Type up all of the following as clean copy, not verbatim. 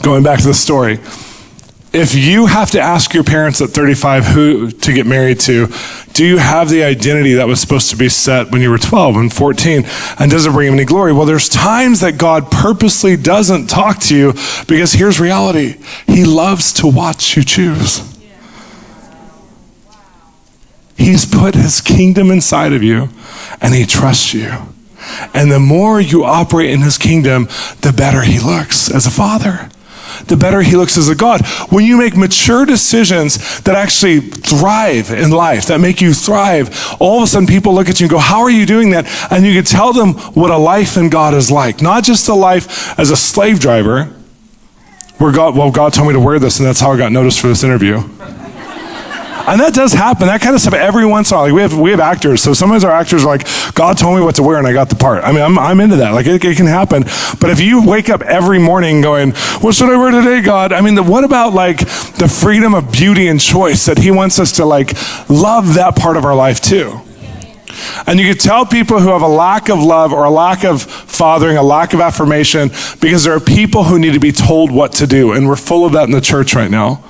Going back to the story. If you have to ask your parents at 35 who to get married to, do you have the identity that was supposed to be set when you were 12 and 14? And does it bring him any glory? Well, there's times that God purposely doesn't talk to you because here's reality. He loves to watch you choose. He's put his kingdom inside of you and he trusts you. And the more you operate in his kingdom, the better he looks as a father. The better he looks as a God. When you make mature decisions that actually thrive in life, that make you thrive, all of a sudden people look at you and go, how are you doing that? And you can tell them what a life in God is like. Not just a life as a slave driver, where God told me to wear this and that's how I got noticed for this interview. And that does happen. That kind of stuff every once in a while. Like we have actors. So sometimes our actors are like, God told me what to wear and I got the part. I mean, I'm into that. Like it can happen. But if you wake up every morning going, what should I wear today, God? I mean, what about like the freedom of beauty and choice that he wants us to like love that part of our life too? And you can tell people who have a lack of love or a lack of fathering, a lack of affirmation, because there are people who need to be told what to do. And we're full of that in the church right now.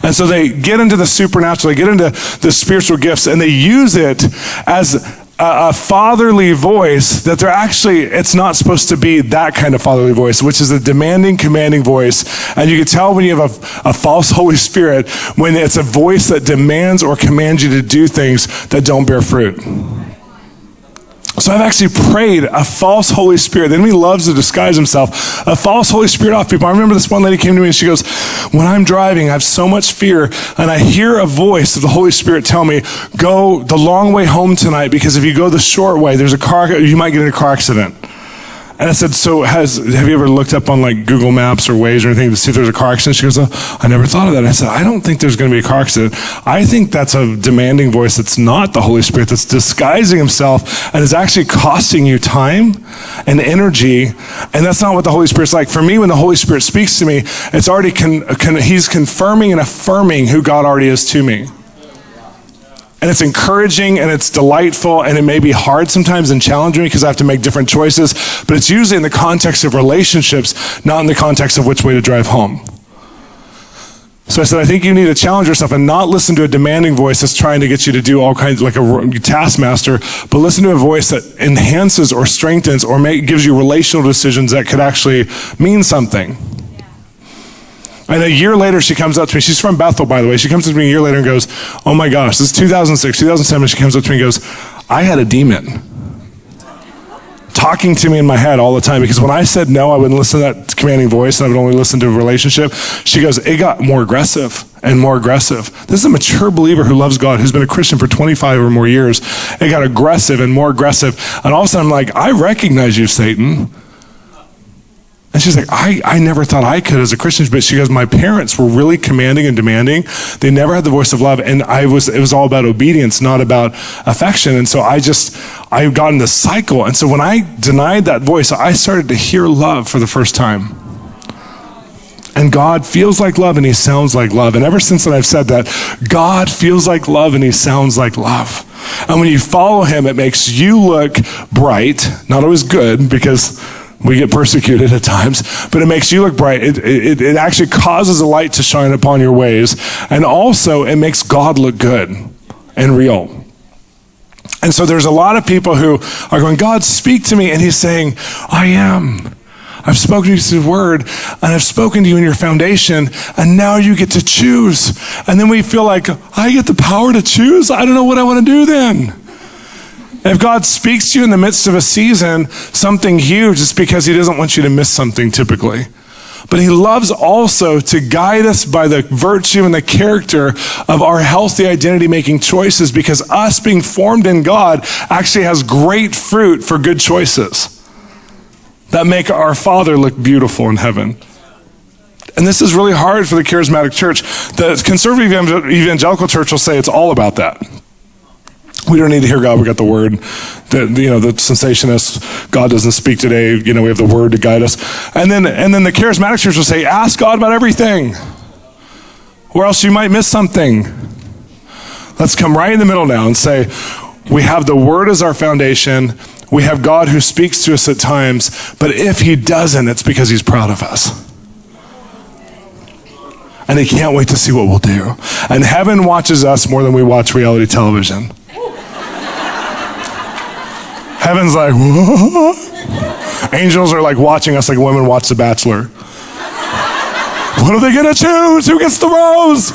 And so they get into the supernatural, they get into the spiritual gifts, and they use it as a fatherly voice that they're actually, it's not supposed to be that kind of fatherly voice, which is a demanding, commanding voice. And you can tell when you have a false Holy Spirit, when it's a voice that demands or commands you to do things that don't bear fruit. So I've actually prayed a false Holy Spirit. The enemy loves to disguise himself. A false Holy Spirit off people. I remember this one lady came to me and she goes, when I'm driving, I have so much fear and I hear a voice of the Holy Spirit tell me, go the long way home tonight because if you go the short way, you might get in a car accident. And I said, so have you ever looked up on like Google Maps or Waze or anything to see if there's a car accident? She goes, oh, I never thought of that. And I said, I don't think there's going to be a car accident. I think that's a demanding voice that's not the Holy Spirit, that's disguising himself and is actually costing you time and energy. And that's not what the Holy Spirit's like. For me, when the Holy Spirit speaks to me, it's already, he's confirming and affirming who God already is to me. And it's encouraging and it's delightful and it may be hard sometimes and challenging because I have to make different choices, but it's usually in the context of relationships, not in the context of which way to drive home. So I said, I think you need to challenge yourself and not listen to a demanding voice that's trying to get you to do all kinds, like a taskmaster, but listen to a voice that enhances or strengthens or gives you relational decisions that could actually mean something. And a year later, she comes up to me. She's from Bethel, by the way. She comes up to me a year later and goes, oh my gosh, this is 2006, 2007. She comes up to me and goes, I had a demon talking to me in my head all the time because when I said no, I wouldn't listen to that commanding voice and I would only listen to a relationship. She goes, it got more aggressive and more aggressive. This is a mature believer who loves God, who's been a Christian for 25 or more years. It got aggressive and more aggressive. And all of a sudden I'm like, I recognize you, Satan. And she's like, I never thought I could as a Christian, but she goes, my parents were really commanding and demanding. They never had the voice of love, and it was all about obedience, not about affection. And so I got in this cycle. And so when I denied that voice, I started to hear love for the first time. And God feels like love and he sounds like love. And ever since then I've said that, God feels like love and he sounds like love. And when you follow him, it makes you look bright, not always good, because we get persecuted at times, but it makes you look bright. It actually causes a light to shine upon your ways. And also it makes God look good and real. And so there's a lot of people who are going, God, speak to me. And he's saying, I am. I've spoken to you through the word and I've spoken to you in your foundation and now you get to choose. And then we feel like I get the power to choose. I don't know what I want to do then. If God speaks to you in the midst of a season, something huge, it's because he doesn't want you to miss something typically. But he loves also to guide us by the virtue and the character of our healthy identity-making choices, because us being formed in God actually has great fruit for good choices that make our Father look beautiful in heaven. And this is really hard for the charismatic church. The conservative evangelical church will say it's all about that. We don't need to hear God, we got the word. The cessationist, God doesn't speak today, we have the word to guide us. And then the charismatic church will say, ask God about everything, or else you might miss something. Let's come right in the middle now and say, we have the word as our foundation, we have God who speaks to us at times, but if he doesn't, it's because he's proud of us. and he can't wait to see what we'll do. And heaven watches us more than we watch reality television. Heaven's like, what? Angels are like watching us like women watch The Bachelor. What are they gonna choose? Who gets the rose?